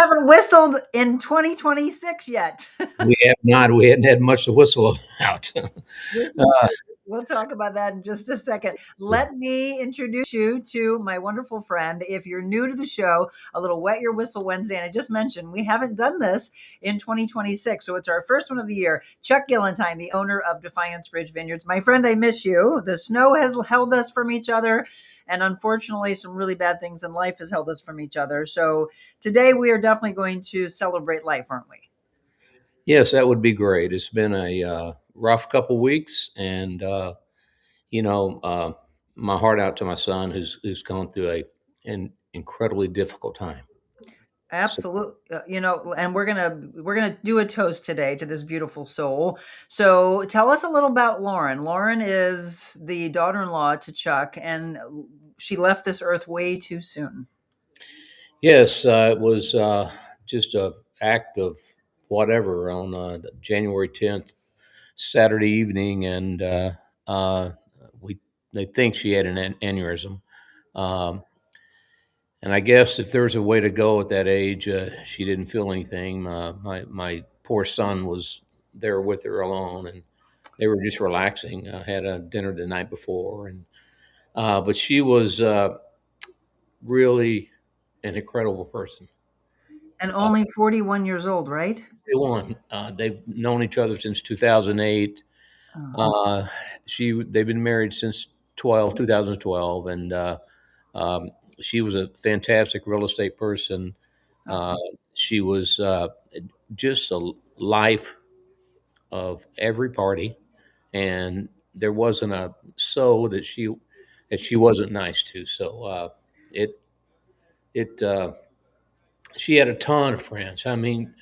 haven't whistled in 2026 yet. We have not. We hadn't had much to whistle about. This is true. We'll talk about that in just a second. Let me introduce you to my wonderful friend. If you're new to the show, a little Wet Your Whistle Wednesday. And I just mentioned we haven't done this in 2026. So it's our first one of the year. Chuck Gillentine, the owner of Defiance Ridge Vineyards. My friend, I miss you. The snow has held us from each other. And unfortunately, some really bad things in life has held us from each other. So today we are definitely going to celebrate life, aren't we? Yes, that would be great. It's been a rough couple weeks, and you know, my heart out to my son who's gone through an incredibly difficult time. So, Absolutely. And we're gonna do a toast today to this beautiful soul. So tell us a little about Lauren. Lauren is the daughter-in-law to Chuck, and she left this earth way too soon. yes, it was just a act of whatever on January 10th, Saturday evening, and uh, we they think she had an aneurysm. Um, And I guess if there's a way to go at that age, she didn't feel anything. My poor son was there with her alone, and they were just relaxing. Had a dinner the night before, and but she was really an incredible person. And Uh, only 41 years old, right? they've known each other since 2008. Oh, Uh, they've been married since 2012, and um, she was a fantastic real estate person. Uh, oh. she was just a life of every party, and there wasn't a soul that she wasn't nice to. So it it she had a ton of friends. I mean,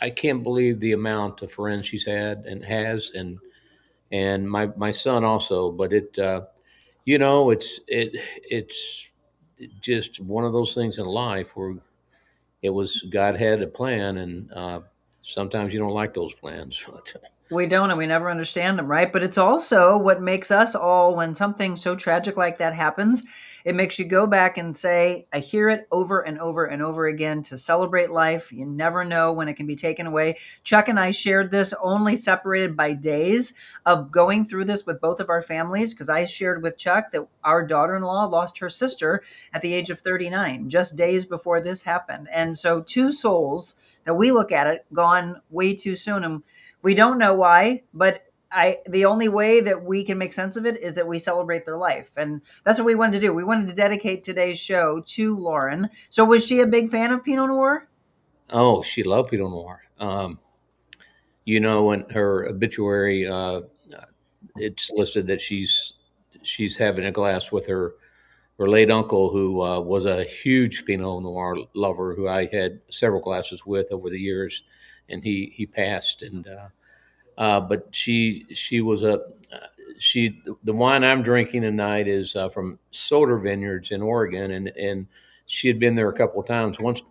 I can't believe the amount of friends she's had and has, and my son also. But it's just one of those things in life where it was God had a plan, and sometimes you don't like those plans. We don't, and we never understand them, right? But it's also what makes us all, when something so tragic like that happens, it makes you go back and say, I hear it over and over and over again to celebrate life. You never know when it can be taken away. Chuck and I shared this only separated by days of going through this with both of our families, because I shared with Chuck that our daughter in law lost her sister at the age of 39, just days before this happened. And so, two souls that we look at it gone way too soon. And we don't know why, but the only way that we can make sense of it is that we celebrate their life. And that's what we wanted to do. We wanted to dedicate today's show to Lauren. So was she a big fan of Pinot Noir? Oh, she loved Pinot Noir. In her obituary, it's listed that she's having a glass with her late uncle, who was a huge Pinot Noir lover, who I had several glasses with over the years, and he passed. And but she was a she the wine I'm drinking tonight is from Soder Vineyards in Oregon, and she had been there a couple of times. Once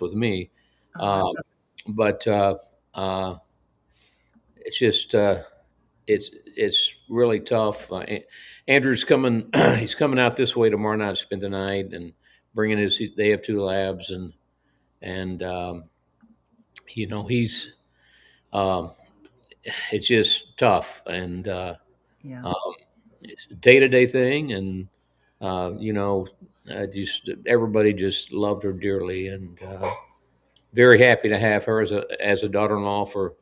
with me, Oh, I uh, love but uh, it's just it's really tough. Andrew's coming. He's coming out this way tomorrow night to spend the night and bringing his. They have two labs, and he's. Um, it's just tough, and yeah. um, it's a day to day thing, and just everybody just loved her dearly, and very happy to have her as a daughter in law for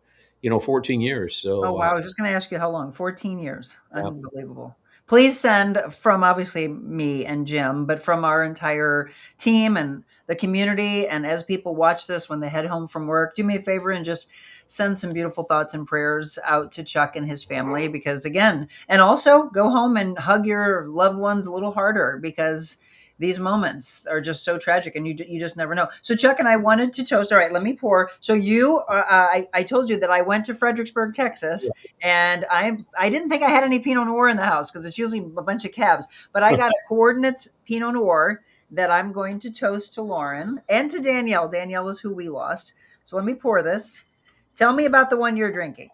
14 years. Oh, So wow. I was just going to ask you how long. 14 years. yeah. Unbelievable. Please send from obviously me and Jim, but from our entire team and the community. And as people watch this when they head home from work, do me a favor and just send some beautiful thoughts and prayers out to Chuck and his family. Because again, and also go home and hug your loved ones a little harder, because these moments are just so tragic, and you just never know. So Chuck and I wanted to toast. All right, let me pour. So I told you that I went to Fredericksburg, Texas, and I didn't think I had any Pinot Noir in the house, because it's usually a bunch of cabs, but I got a coordinates Pinot Noir that I'm going to toast to Lauren and to Danielle. Danielle is who we lost. So let me pour this. Tell me about the one you're drinking.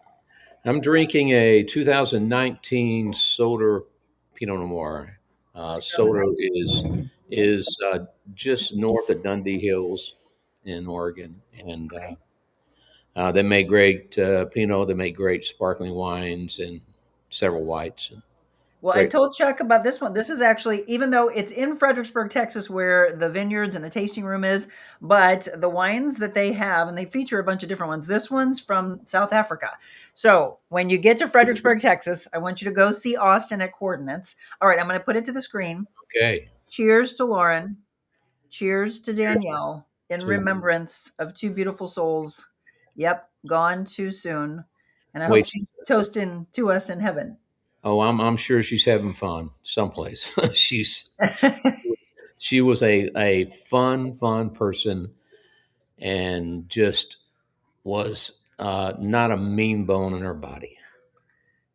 I'm drinking a 2019 Soder Pinot Noir. Soder is just north of Dundee Hills, in Oregon, and Okay. they make great Pinot. They make great sparkling wines and several whites. And Well, I great. told Chuck about this one. This is actually, even though it's in Fredericksburg, Texas, where the vineyards and the tasting room is, but the wines that they have, and they feature a bunch of different ones. This one's from South Africa. So when you get to Fredericksburg, Texas, I want you to go see Austin at Coordinates. All right, I'm going to put it to the screen. Okay. Cheers to Lauren. Cheers to Danielle in So remembrance of two beautiful souls. Yep, gone too soon. And I hope wait. she's toasting to us in heaven. Oh, I'm sure she's having fun someplace. She was a fun person, and just was not a mean bone in her body.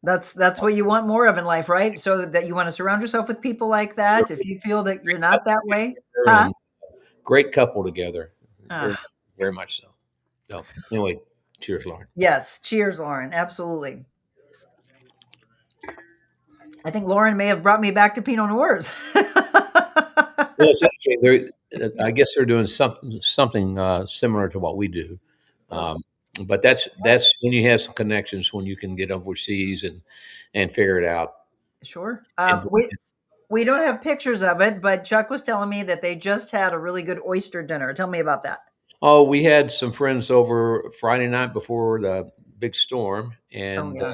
That's what you want more of in life, right? So that you want to surround yourself with people like that. If you feel that you're not that way, huh? And great couple together, very Ah, very much so. So anyway, cheers, Lauren. yes. Cheers, Lauren. Absolutely. I think Lauren may have brought me back to Pinot Noirs. Well, it's interesting. I guess they're doing something similar to what we do. Oh, Um, but that's when you have some connections, when you can get overseas and figure it out. sure. And We don't have pictures of it, but Chuck was telling me that they just had a really good oyster dinner. Tell me about that. oh, we had some friends over Friday night before the big storm, Oh and yeah.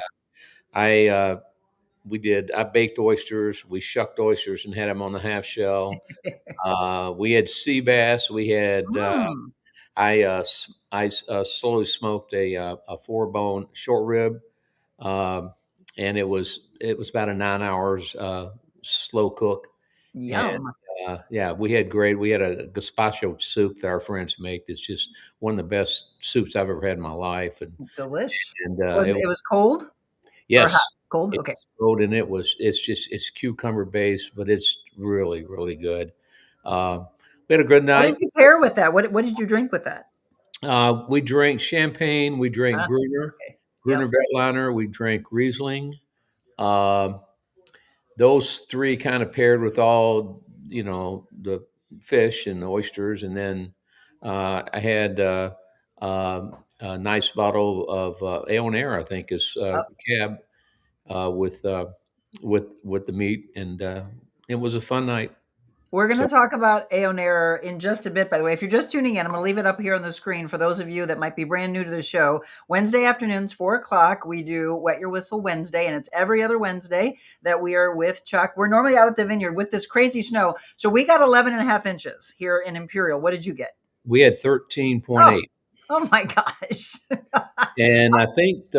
I I baked oysters. We shucked oysters and had them on the half shell. We had sea bass. We had Mm, slowly smoked a 4 bone short rib, um, and it was about a 9 hours slow cook. And yum. yeah, we had a gazpacho soup that our friends make. It's just one of the best soups I've ever had in my life. Delish. And Was it it was cold or hot? Yes, Cold? it's Okay. cold, and it's cucumber based, but it's really, really good. Uh, we had a good What night. did you pair with that? What did you drink with that? We drank champagne, we drank Ah, okay. Gruner Yep. Veltliner, we drank Riesling. Um, those three kind of paired with all, the fish and the oysters, and then I had a nice bottle of Aonair, I think is cab, with the meat, and it was a fun night. We're going to So talk about Aonair in just a bit, by the way. If you're just tuning in, I'm going to leave it up here on the screen for those of you that might be brand new to the show. Wednesday afternoons, 4 o'clock, we do Wet Your Whistle Wednesday, and it's every other Wednesday that we are with Chuck. We're normally out at the vineyard with this crazy snow. So we got 11 and a half inches here in Imperial. What did you get? we had Oh, 13.8, oh my gosh. and I think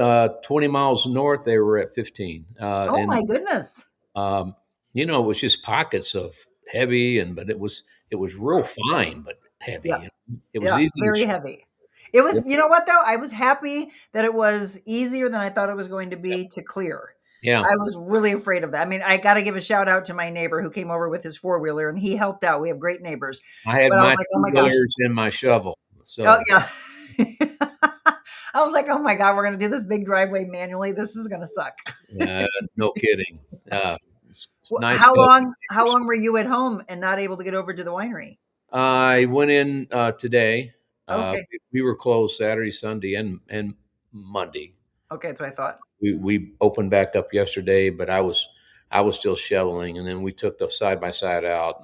20 miles north they were at 15, Oh and my goodness. um, it was just pockets of heavy, but it was real fine but heavy. Yeah. It was Yeah, easy to very shoot. heavy. It was, you know what though? I was happy that it was easier than I thought it was going to be to clear. Yeah, I was really afraid of that. I mean, I got to give a shout out to my neighbor who came over with his four-wheeler and he helped out. We have great neighbors. I had But I was my like, "Oh two my gosh." wheelers and my shovel, Oh so yeah. I was like, "Oh my god, we're going to do this big driveway manually. This is going to suck." uh, no kidding. It's nice How to have long how neighbors. long were you at home and not able to get over to the winery? I went in today. Okay. We were closed Saturday, Sunday, and Monday. Okay, that's what I thought. We opened back up yesterday, but I was still shoveling, and then we took the side by side out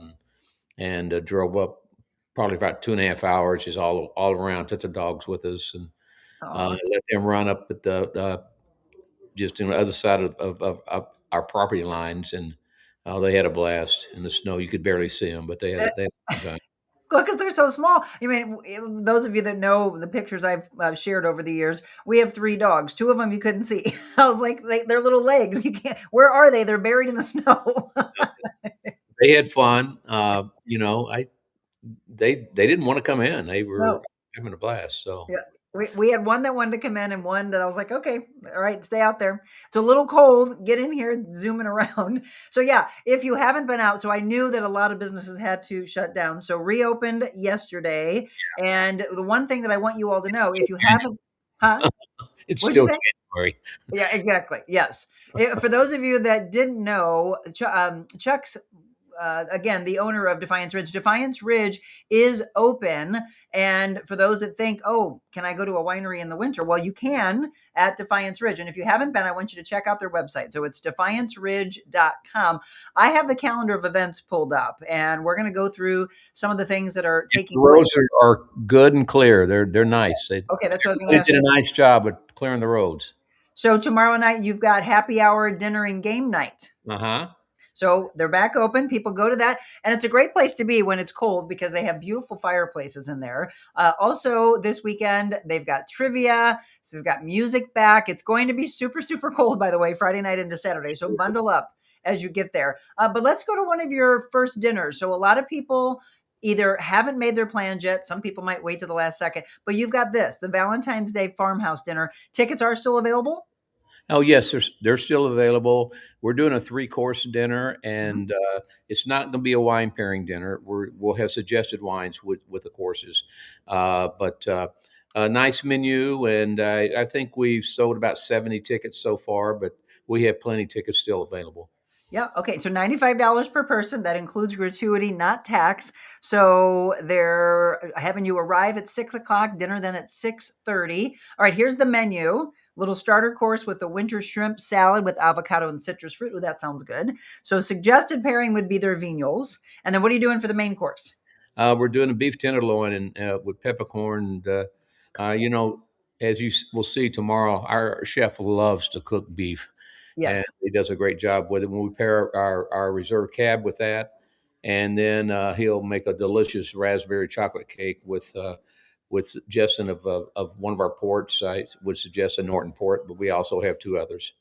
and drove up probably about 2.5 hours, just all around. Took the dogs with us, and Oh. let them run up at the just on the other side of our property lines, and they had a blast in the snow. You could barely see them, but they had a good time. Well, because they're so small. I mean, those of you that know the pictures I've shared over the years, we have three dogs. Two of them you couldn't see. I was like, they're little legs. You can't. Where are they? They're buried in the snow. They had fun. I they didn't want to come in. They were No. having a blast. So Yeah. We had one that wanted to come in and one that I was like, okay, all right, stay out there. It's a little cold. Get in here, zooming around. So, yeah, if you haven't been out, so I knew that a lot of businesses had to shut down. So, reopened yesterday. And the one thing that I want you all to know, if you haven't, huh? it's What'd you still say? January. Yeah, exactly. Yes. For those of you that didn't know, Chuck's again, the owner of Defiance Ridge. Defiance Ridge is open. And for those that think, oh, can I go to a winery in the winter? Well, you can at Defiance Ridge. And if you haven't been, I want you to check out their website. So it's defianceridge.com. I have the calendar of events pulled up, and we're going to go through some of the things that are taking The place. roads are good and clear. They're nice. Okay, that's what I was going to They ask did you. a nice job of clearing the roads. So tomorrow night, you've got happy hour, dinner, and game night. Uh-huh. So they're back open. People go to that. And it's a great place to be when it's cold because they have beautiful fireplaces in there. Also, this weekend, they've got trivia. So they've got music back. It's going to be super, super cold, by the way, Friday night into Saturday. So bundle up as you get there. But let's go to one of your first dinners. So a lot of people either haven't made their plans yet. Some people might wait to the last second. But you've got this, the Valentine's Day farmhouse dinner. Tickets are still available? Oh yes, they're still available. We're doing a three-course dinner, Mhm. and it's not going to be a wine pairing dinner. We'll have suggested wines with the courses, but a nice menu, and I think we've sold about 70 tickets so far, but we have plenty of tickets still available. Yeah. Okay. So $95 per person. That includes gratuity, not tax. So they're having you arrive at 6 o'clock, dinner then at 6:30. All right. Here's the menu. Little starter course with the winter shrimp salad with avocado and citrus fruit. Oh, that sounds good. So suggested pairing would be their vignoles. And then what are you doing for the main course? We're doing a beef tenderloin and with peppercorn. And, you know, as will see tomorrow, our chef loves to cook beef, and Yes. he does a great job with it. When we pair our reserve cab with that, and then he'll make a delicious raspberry chocolate cake with suggestion of one of our ports. I would suggest a Norton port, but we also have two others.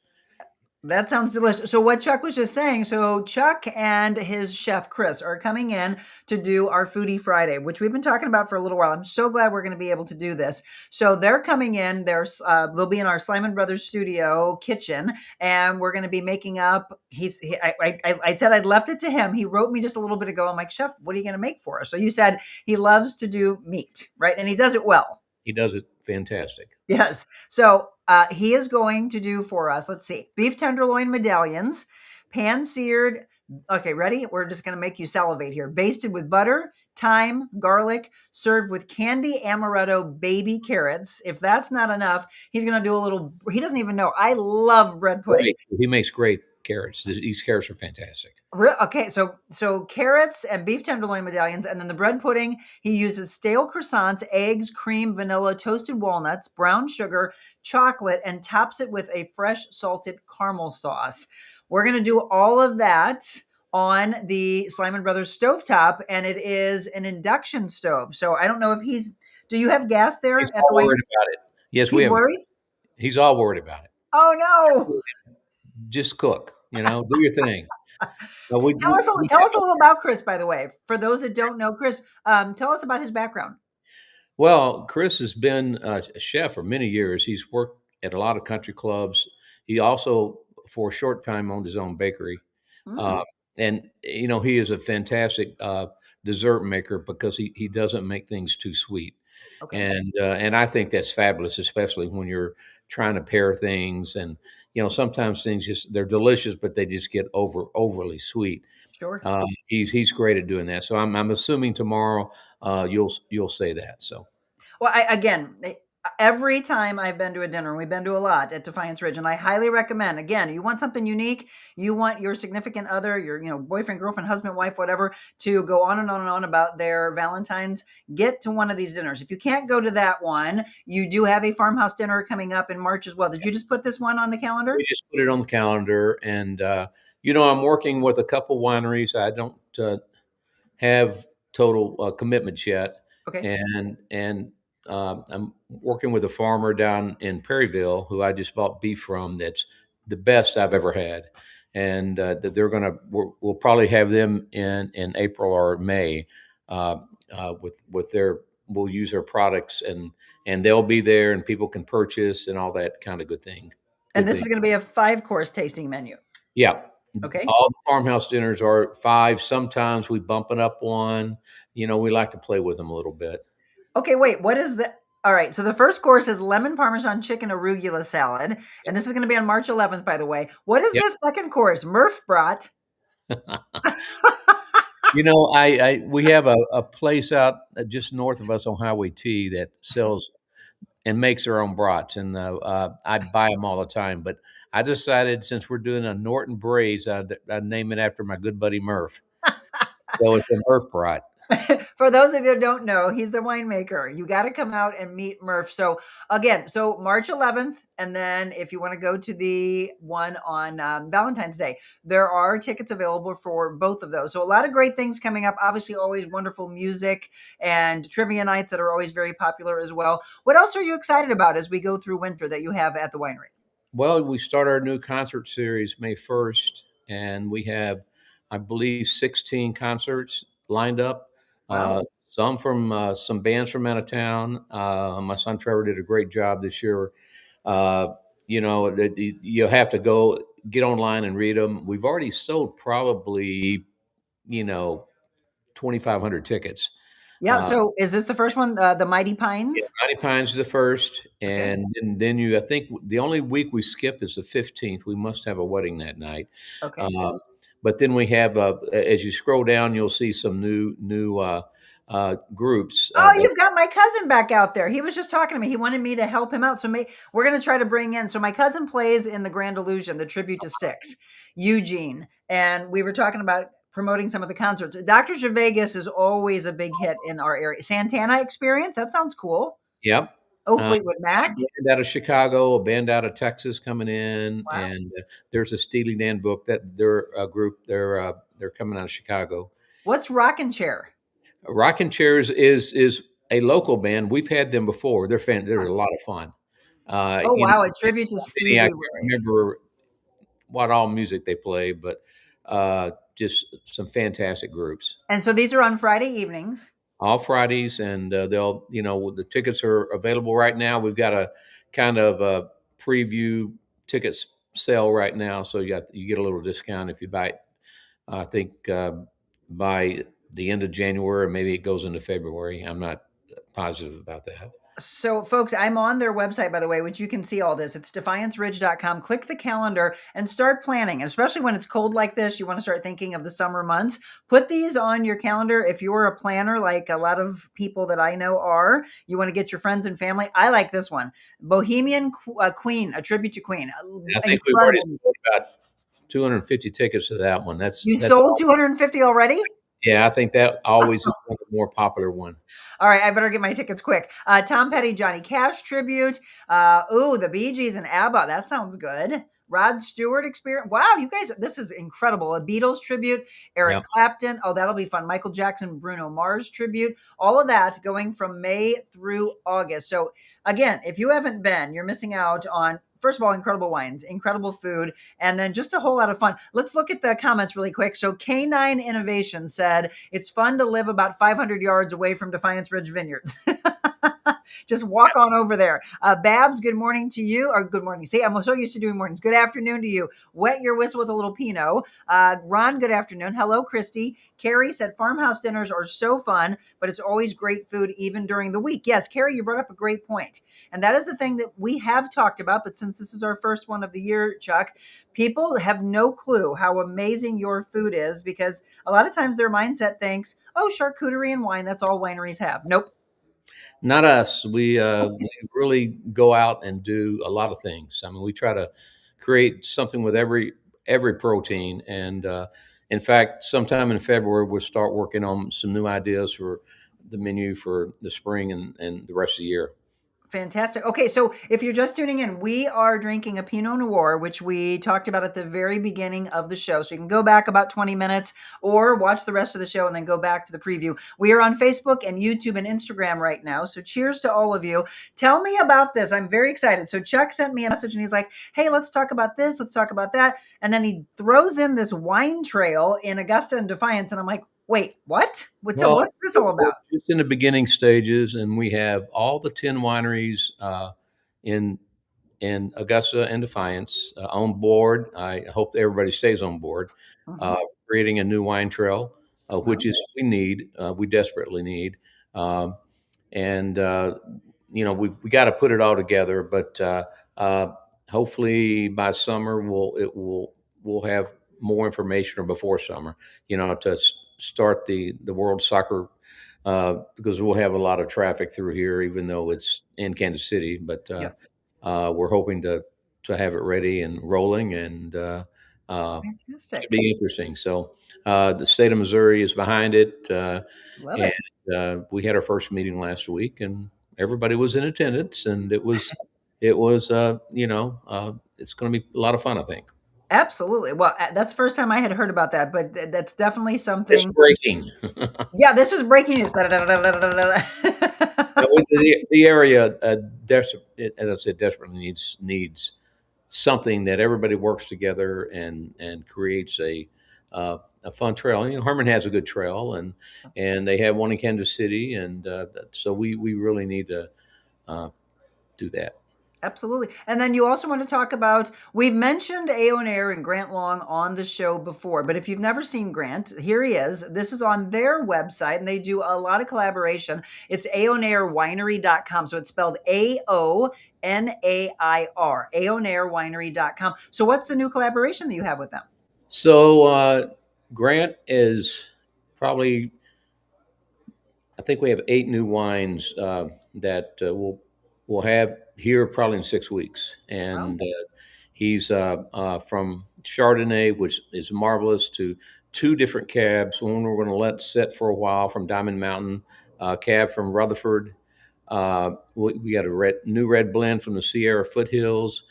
That sounds delicious. So what Chuck was just saying, so Chuck and his chef Chris are coming in to do our Foodie Friday, which we've been talking about for a little while. I'm so glad we're going to be able to do this. So they're coming in. They'll be in our Slyman Brothers studio kitchen, and we're going to be making up. I said I'd left it to him. He wrote me just a little bit ago. I'm like, Chef, what are you going to make for us? So you said he loves to do meat, right? And he does it well. He does it fantastic. Yes. So he is going to do for us, let's see, beef tenderloin medallions, pan seared. Okay, ready? We're just going to make you salivate here. Basted with butter, thyme, garlic, served with candy amaretto baby carrots. If that's not enough, he's going to do a little, he doesn't even know. I love bread pudding. Great. He makes great carrots. These carrots are fantastic. Okay, so carrots and beef tenderloin medallions, and then the bread pudding. He uses stale croissants, eggs, cream, vanilla, toasted walnuts, brown sugar, chocolate, and tops it with a fresh salted caramel sauce. We're gonna do all of that on the Slyman Brothers stovetop, and it is an induction stove. So I don't know if he's. Do you have gas He's there at the all wine? worried about it. Yes, we He's have. worried. He's all worried about it. Oh no! Just cook, do your thing. We, Tell we, us we tell us a little about Chris, by the way. For those that don't know Chris, tell us about his background. Well, Chris has been a chef for many years. He's worked at a lot of country clubs. He also, for a short time, owned his own bakery. Mm, Uh, and, he is a fantastic dessert maker because he doesn't make things too sweet. okay, And I think that's fabulous, especially when you're trying to pair things. And, sometimes things they're delicious, but they just get overly sweet. sure. He's great at doing that. So I'm assuming tomorrow you'll say that. So Well, again, every time I've been to a dinner, and we've been to a lot at Defiance Ridge, and I highly recommend. Again, you want something unique, you want your significant other, your boyfriend, girlfriend, husband, wife, whatever, to go on and on and on about their Valentines. Get to one of these dinners. If you can't go to that one, you do have a farmhouse dinner coming up in March as well. Did you just put this one on the we calendar? just put it on the calendar, and I'm working with a couple wineries. I don't have total commitments yet, Okay. and I'm working with a farmer down in Perryville who I just bought beef from. That's the best I've ever had, and that we'll probably have them in April or May with their we'll use their products and they'll be there and people can purchase and all that kind of And good this thing. is going to be a 5 course tasting menu. Yeah. Okay. All the farmhouse dinners are 5. Sometimes we bump it up one. We like to play with them a little bit. Okay, wait, what is the all right, so the first course is lemon parmesan chicken arugula salad, and this is going to be on March 11th, by the way. What is Yep. the second course? Murph brat. We have a place out just north of us on Highway T that sells and makes their own brats, and I buy them all the time. But I decided since we're doing a Norton Braise, I'd name it after my good buddy Murph. So it's a Murph brat. For those of you who don't know, he's the winemaker. You got to come out and meet Murph. So again, so March 11th, and then if you want to go to the one on Valentine's Day, there are tickets available for both of those. So a lot of great things coming up. Obviously, always wonderful music and trivia nights that are always very popular as well. What else are you excited about as we go through winter that you have at the winery? Well, we start our new concert series May 1st, and we have, I believe, 16 concerts lined up. Wow. Some from some bands from out of town. My son Trevor did a great job this year. Uh, you have to go get online and read them. We've already sold probably, you know, 2,500 tickets. Yeah. Uh, So is this the first one, the Mighty Yeah, Pines? Mighty Pines is the first, Okay. and then I think the only week we skip is the 15th. We must have a wedding that night. Okay. Um, but then we have, as you scroll down, you'll see some new groups. Oh, you've got my cousin back out there. He was just talking to me. He wanted me to help him out. So we're going to try to bring in. So my cousin plays in the Grand Illusion, the tribute to Styx, Eugene. And we were talking about promoting some of the concerts. Dr. Gervais is always a big hit in our area. Santana Experience. That sounds cool. Yep. Oh, Uh, Fleetwood a Mac. band out of Chicago, a band out of Texas coming in, Wow. and there's a Steely Dan book that they're a group. They're coming out of Chicago. What's Rockin' Chair? Rocking Chairs is a local band. We've had them before. They're a lot of fun. Oh, You know, wow. A tribute to I Stevie can't Ray. remember what all music they play, but just some fantastic groups. And so these are on Friday evenings. All Fridays, and the tickets are available right now. We've got a kind of a preview tickets sale right now, so you get a little discount if you buy it. I think by the end of January, maybe it goes into February. I'm not positive about that. So, folks, I'm on their website, by the way, which you can see all this. It's defianceridge.com. Click the calendar and start planning. And especially when it's cold like this, you want to start thinking of the summer months. Put these on your calendar. If you're a planner, like a lot of people that I know are, you want to get your friends and family. I like this one Bohemian Queen, a tribute to Queen. I think we've already Incredible. sold about 250 tickets to that one. You That's sold 250 already? Yeah, I think that always is one of the more popular one. All right, I better get my tickets quick. Tom Petty, Johnny Cash tribute. The Bee Gees and ABBA. That sounds good. Rod Stewart experience. Wow, you guys, this is incredible. A Beatles tribute. Eric Yeah. Clapton. Oh, that'll be fun. Michael Jackson, Bruno Mars tribute. All of that going from May through August. So again, if you haven't been, you're missing out on. First of all, incredible wines, incredible food, and then just a whole lot of fun. Let's look at the comments really quick. So K9 Innovation said, it's fun to live about 500 yards away from Defiance Ridge Vineyards. Just walk on over there. Babs, good morning to you. Or good morning. See, I'm so used to doing mornings. Good afternoon to you. Wet your whistle with a little Pinot. Ron, good afternoon. Hello, Christy. Carrie said farmhouse dinners are so fun, but it's always great food even during the week. Yes, Carrie, you brought up a great point. And that is the thing that we have talked about. But since this is our first one of the year, Chuck, people have no clue how amazing your food is because a lot of times their mindset thinks, oh, charcuterie and wine, that's all wineries have. Nope. Not us. We really go out and do a lot of things. I mean, we try to create something with every protein. And in fact, sometime in February, we'll start working on some new ideas for the menu for the spring and the rest of the year. Fantastic. Okay, so if you're just tuning in, we are drinking a Pinot Noir, which we talked about at the very beginning of the show. So you can go back about 20 minutes or watch the rest of the show and then go back to the preview. We are on Facebook and YouTube and Instagram right now. So cheers to all of you. Tell me about this. I'm very excited. So Chuck sent me a message and he's like, hey, let's talk about this. Let's talk about that. And then he throws in this wine trail in Augusta and Defiance. And I'm like, wait, what? Well, What's this all we're about? just in the beginning stages, and we have all the 10 wineries in Augusta and Defiance on board. I hope everybody stays on board. Mhm. Creating a new wine trail, which Wow. is we desperately need, um, and we got to put it all together. But hopefully by summer we'll have more information, or before summer, to start the World Soccer because we'll have a lot of traffic through here, even though it's in Kansas City. But Yep. we're hoping to have it ready and rolling, and should Fantastic. be interesting. So the state of Missouri is behind it, Love and it. we had our first meeting last week, and everybody was in attendance, and it was it's going to be a lot of fun, I think. Absolutely. Well, that's the first time I had heard about that, but that's definitely It's something. breaking. Yeah, this is breaking news. Da-da-da-da-da-da-da. The area, as I said, desperately needs something that everybody works together and creates a fun trail. Herman has a good trail, and they have one in Kansas City, and so we really need to uh, do that. Absolutely. And then you also want to talk about, we've mentioned Aonair and Grant Long on the show before, but if you've never seen Grant, here he is. This is on their website, and they do a lot of collaboration. It's aonairwinery.com. So it's spelled Aonair, aonairwinery.com. So what's the new collaboration that you have with them? So Grant is probably, I think we have 8 new wines that we'll have here probably in 6 weeks, Well, and he's from Chardonnay, which is marvelous, to 2 different cabs. One we're going to let sit for a while from Diamond Mountain, cab from Rutherford. We got a new red blend from the Sierra Foothills.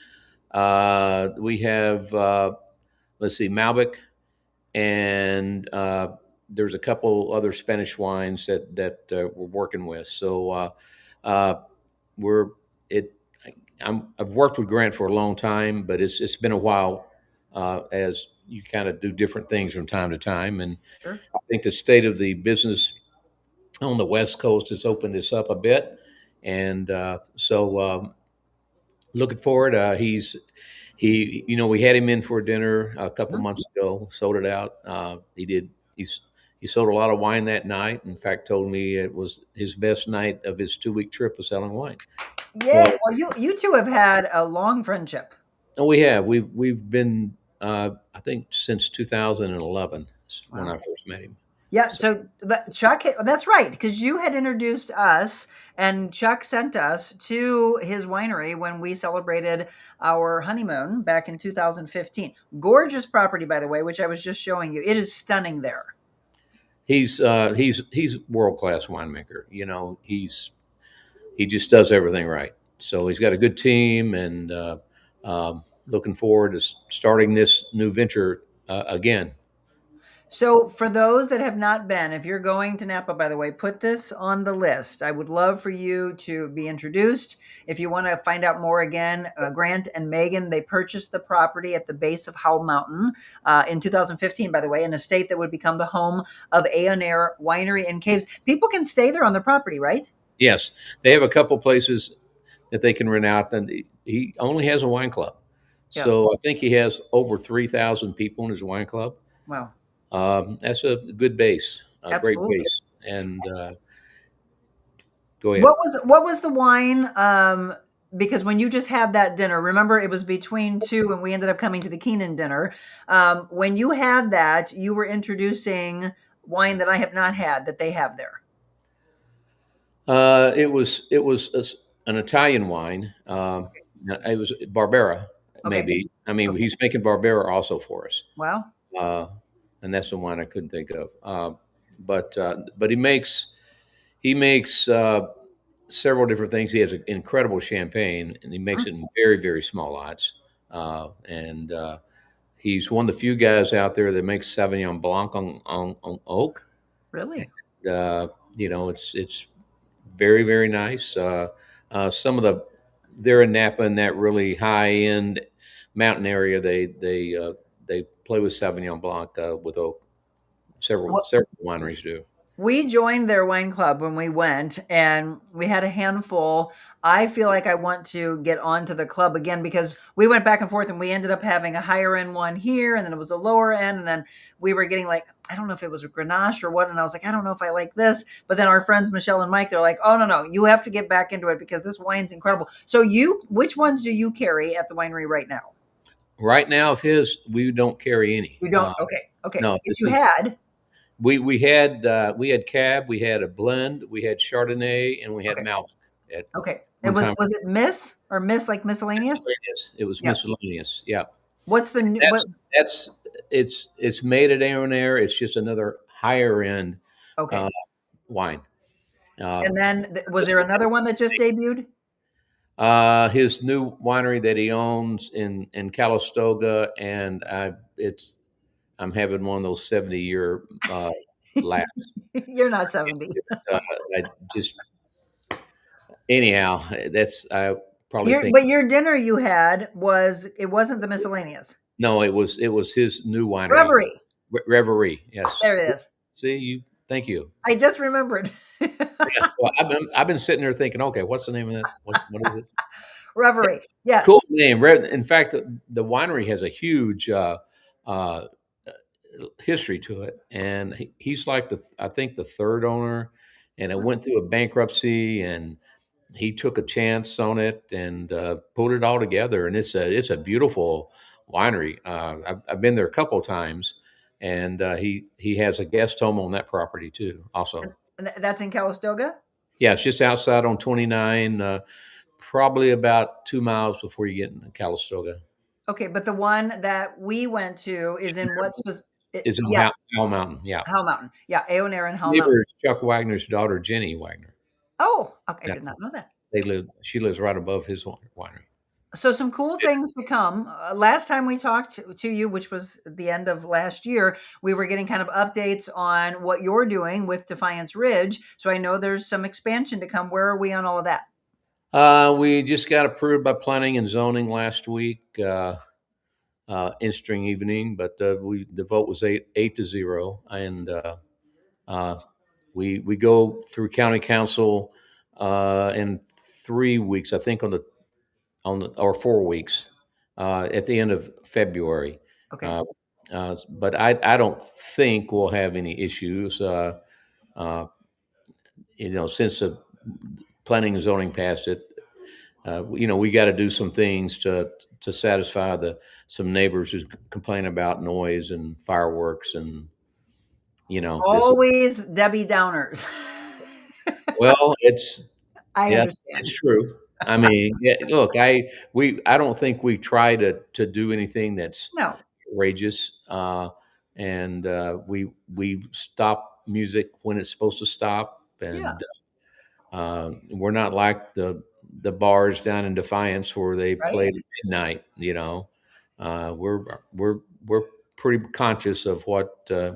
We have let's see, Malbec, and there's a couple other Spanish wines that we're working with. So uh, we're it. I've worked with Grant for a long time, but it's been a while as you kind of do different things from time to time. And sure. I think the state of the business on the West Coast has opened this up a bit, and so looking forward. We had him in for dinner a couple Mhm. months ago. Sold it out. He sold a lot of wine that night. In fact, told me it was his best night of his 2 week trip of selling wine. Yeah. So Well, you two have had a long friendship. we've been I think since 2011 is when I Wow. first met him. Yeah, So so Chuck, that's right, because you had introduced us, and Chuck sent us to his winery when we celebrated our honeymoon back in 2015. Gorgeous property, by the way, which I was just showing you. It is stunning there. he's world class winemaker. He just does everything right. So he's got a good team, and looking forward to starting this new venture again. So, for those that have not been, if you're going to Napa, by the way, put this on the list. I would love for you to be introduced. If you want to find out more, again, Grant and Megan, they purchased the property at the base of Howell Mountain in 2015, by the way, in a state that would become the home of Aonair Winery and Caves. People can stay there on the property, right? Yes, they have a couple places that they can rent out, and he only has a wine club. Yeah. So I think he has over 3,000 people in his wine club. Wow. That's a good base, a great Absolutely. base. And go ahead. What was the wine? Because when you just had that dinner, remember it was between two, and we ended up coming to the Keenan dinner. When you had that, you were introducing wine that I have not had that they have there. It was an Italian wine. It was Barbera, Okay. maybe. I mean, Okay. he's making Barbera also for us, Well, uh, and that's the one I couldn't think of. But he makes several different things. He has an incredible champagne, and he makes it in very very small lots. And he's one of the few guys out there that makes Sauvignon Blanc on oak. really? uh, it's very very nice. Some of the They're in Napa in that really high end mountain area. They play with Sauvignon Blanc with oak. Several wineries do. We joined their wine club when we went, and we had a handful. I feel like I want to get onto the club again because we went back and forth, and we ended up having a higher end one here, and then it was a lower end, and then we were getting like, I don't know if it was a Grenache or what, and I was like, I don't know if I like this. But then our friends Michelle and Mike, they're like, oh no, you have to get back into it because this wine's incredible. So which ones do you carry at the winery right now? Right now, of his, we don't carry any. You don't? Okay, okay. No, If you had, we had Cab, we had a blend, we had Chardonnay, and we had Okay. Malbec at Okay. It one time. was it Miss or Miss like miscellaneous? Miscellaneous. It was Yeah. miscellaneous. Yeah, What's the new what that's it's made at Aonair. It's just another higher end okay. uh, wine. Uh, And then was there another one that just debuted? his new winery that he owns in Calistoga, and I'm having one of those 70-year lapse. You're not 70. Uh, I just anyhow, that's I probably think But your dinner you had was it wasn't the miscellaneous. no, it was his new winery, Reverie. Reverie. Yes, There it is. see you. Thank you. I just remembered. Yeah, well, I've been sitting there thinking, okay, what's the name of that? What is it? Reverie. Cool Yes. name. In fact, the winery has a huge uh, history to it, and he's like I think the third owner, and it went through a bankruptcy, and he took a chance on it and pulled it all together, and it's a beautiful winery. I've been there a couple of times, and he has a guest home on that property too. Also, And that's in Calistoga? yeah, it's just outside on 29, probably about 2 miles before you get into Calistoga. Okay, but the one that we went to is in what Is in yeah, Howell Mountain. Yeah, Howell Mountain. Yeah, Aonair and Howell Mountain. neighbor is Chuck Wagner's daughter, Jenny Wagner. Oh, okay, I Yeah, did not know that. they live. She lives right above his winery. So some cool things to come. Last time we talked to you, which was the end of last year, we were getting kind of updates on what you're doing with Defiance Ridge. So I know there's some expansion to come. Where are we on all of that? We just got approved by planning and zoning last week, interesting evening, but the vote was eight to zero, and uh, we go through county council in 3 weeks, I think or 4 weeks at the end of February. Okay. Uh, but I don't think we'll have any issues. Uh, since the planning and zoning passed it, we got to do some things to satisfy the some neighbors who complain about noise and fireworks and this. Always Debbie Downers. Well, it's I yeah, understand. it's true. I mean, yeah, look, I don't think we try to do anything that's No. outrageous, and we stop music when it's supposed to stop, Yeah. and we're not like the bars down in Defiance where they play Right. at midnight. We're pretty conscious of what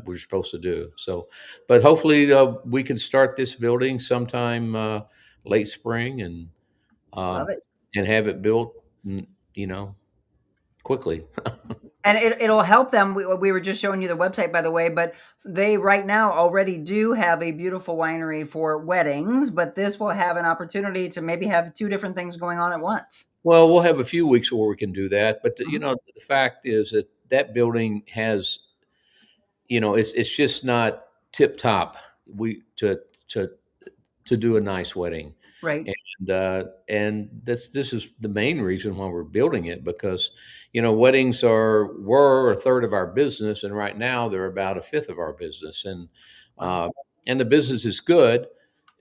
we're supposed to do. So, but hopefully we can start this building sometime late spring Love um, it. and have it built, mm, you know, quickly. And it'll help them. We were just showing you the website, by the way, but they right now already do have a beautiful winery for weddings, but this will have an opportunity to maybe have two different things going on at once. Well, we'll have a few weeks where we can do that, but Mhm. the fact is that that building has it's just not tip top. We to to do a nice wedding, Right. and this is the main reason why we're building it because weddings were a third of our business, and right now they're about a fifth of our business, Wow. uh, and the business is good,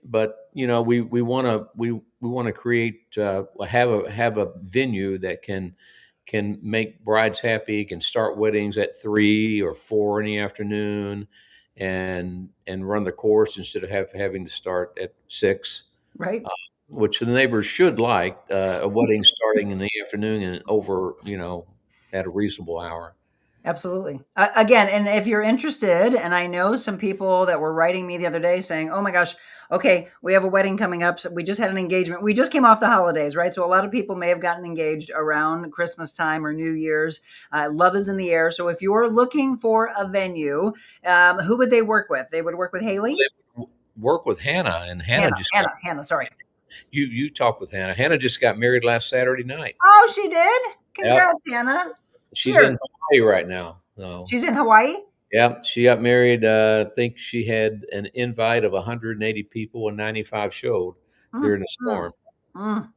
but we want to create have a venue that can make brides happy, can start weddings at 3 or 4 in the afternoon, and run the course instead of having to start at 6, Right. uh, which the neighbors should like a wedding starting in the afternoon and over, at a reasonable hour. Absolutely. Again, and if you're interested, and I know some people that were writing me the other day saying, "Oh my gosh, okay, we have a wedding coming up. So we just had an engagement. We just came off the holidays, right? So a lot of people may have gotten engaged around Christmas time or New Year's. Love is in the air. So if you're looking for a venue, who would they work with? They would work with Haley, Work with Hannah, and Hannah Hannah, just got Hannah, Hannah. Sorry. you talked with Hannah. Hannah just got married last Saturday night. Oh, she did. Yep, Congrats, Hannah. she's in Cheers. Hawaii right now. So She's in Hawaii. yeah, she got married. I think she had an invite of 180 people and 95 showed Mm, during the mm, storm. mm.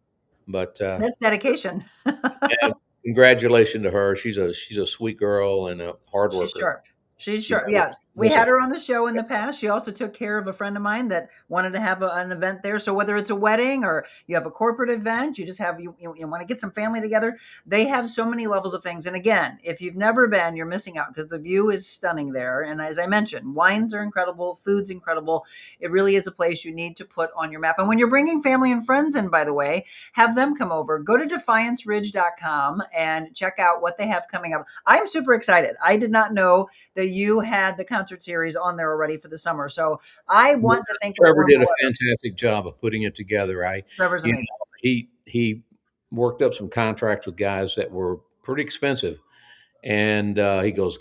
But That's dedication. yeah, congratulations to her. She's a sweet girl and a hard She's worker. sharp. She's She sharp. really Yeah. is. We was a had her on the show in the past. She also took care of a friend of mine that wanted to have an event there. So whether it's a wedding or you have a corporate event, you just have you want to get some family together. They have so many levels of things. And again, if you've never been, you're missing out because the view is stunning there. And as I mentioned, wines are incredible, food's incredible. It really is a place you need to put on your map. And when you're bringing family and friends in, by the way, have them come over. Go to defianceridge.com and check out what they have coming up. I'm super excited. I did not know that you had the concert series on there already for the summer. So I want to think of Trevor warm did a weather. fantastic job of putting it together. Trevor's You amazing. know, he worked up some contracts with guys that were pretty expensive, and he goes,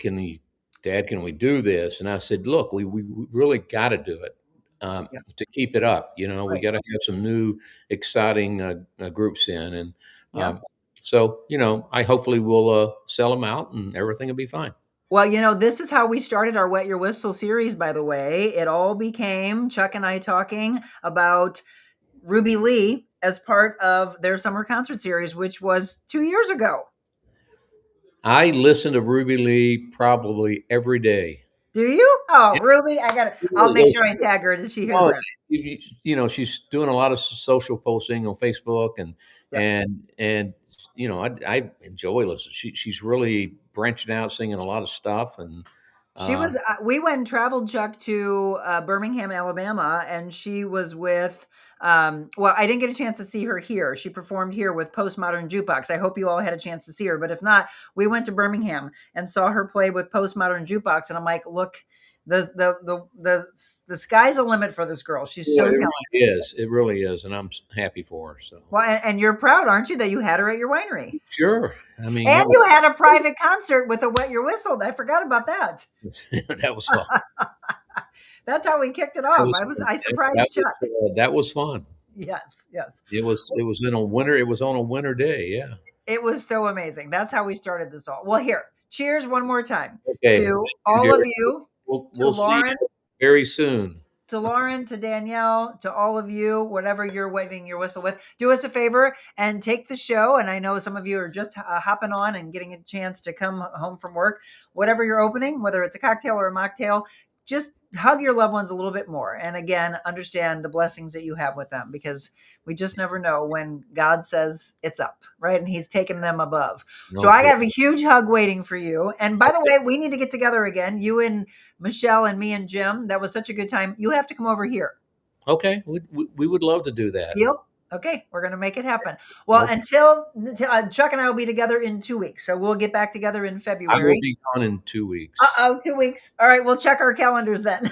Dad, can we do this?" And I said, "Look, we really got to do it Yeah, to keep it up. You know, we right. got to have some new, exciting groups in, and Yeah. so I hopefully will sell them out, and everything will be fine." Well, this is how we started our Wet Your Whistle series, by the way. It all became Chuck and I talking about Ruby Lee as part of their summer concert series, which was 2 years ago. I listen to Ruby Lee probably every day. Do you? Oh, Ruby, I'll make Those sure I tag her that she hears Oh, that. she's doing a lot of social posting on Facebook, and Yeah. I enjoy listening. She's really branching out, singing a lot of stuff, and She uh, was. We went and traveled, Chuck, to Birmingham, Alabama, and she was with. Well, I didn't get a chance to see her here. She performed here with Postmodern Jukebox. I hope you all had a chance to see her, but if not, we went to Birmingham and saw her play with Postmodern Jukebox, and I'm like, look, the sky's the limit for this girl. She's so well, talented. it really is, and I'm happy for her. So Well, and you're proud, aren't you, that you had her at your winery, sure, I mean and you had a private concert with a Wet Your Whistle. I forgot about that. that was fun. That's how we kicked it That off. was fun. I surprised Chuck. That was fun. Yes, yes. It was in a winter. It was on a winter day. Yeah. It was so amazing. That's how we started this all. Well, here, cheers one more time Okay. Thank to you, all of dear. you, to We'll see Lauren, you very soon. to Danielle, to all of you, whatever you're wetting your whistle with. Do us a favor and take the show. And I know some of you are just hopping on and getting a chance to come home from work. Whatever you're opening, whether it's a cocktail or a mocktail, just hug your loved ones a little bit more. And again, understand the blessings that you have with them, because we just never know when God says it's up, right? And he's taken them above. So I Okay. have a huge hug waiting for you. And by the way, we need to get together again. You and Michelle and me and Jim. That was such a good time. You have to come over here. Okay. We would love to do that. Deal? Okay, we're going to make it happen. Well, Okay. until Chuck and I will be together in 2 weeks. So we'll get back together in I will February. be gone in 2 weeks. 2 weeks. All right, we'll check our calendars then.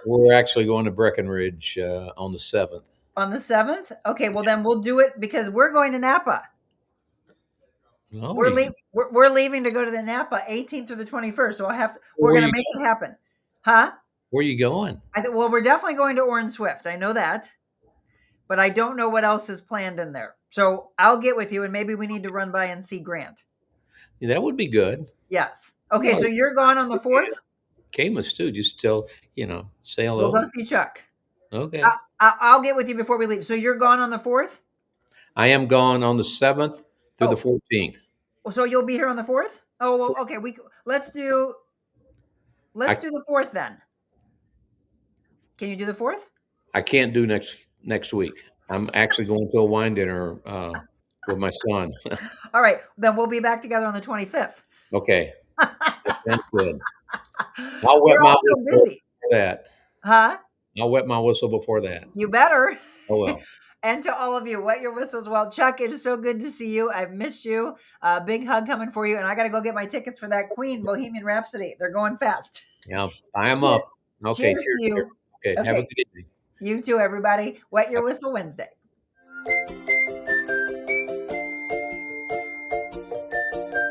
We're actually going to Breckenridge on the 7th. On the 7th? Okay, well then we'll do it because we're going to Napa. Oh, We're leaving to go to the Napa 18th through the 21st. So we're where going you to make it happen. Huh? where you going? Well, we're definitely going to Orange Swift. I know that. But I don't know what else is planned in there. So I'll get with you and maybe we need to run by and see Grant. Yeah, that would be good. Yes. Okay, No, so you're gone on the 4th? Camus too. Just say We'll hello. go see Chuck. Okay. I'll get with you before we leave. So you're gone on the 4th? I am gone on the 7th through the Oh, 14th. so you'll be here on the 4th? Oh, well, okay. Let's do I the 4th then. Can you do the 4th? I can't do next week. I'm actually going to a wine dinner with my son. All right. Then we'll be back together on the 25th. Okay, that's good. I'll wet We're my all so whistle busy. before that. Huh? I'll wet my whistle before that. You better. Oh well. And to all of you, wet your whistles. Well, Chuck, it is so good to see you. I've missed you. Big hug coming for you. And I got to go get my tickets for that Queen Bohemian Rhapsody. They're going fast. Yeah, I am up. Okay, Cheers to cheers. you. Okay, have a Okay. good evening. You too, everybody. Wet your whistle Wednesday.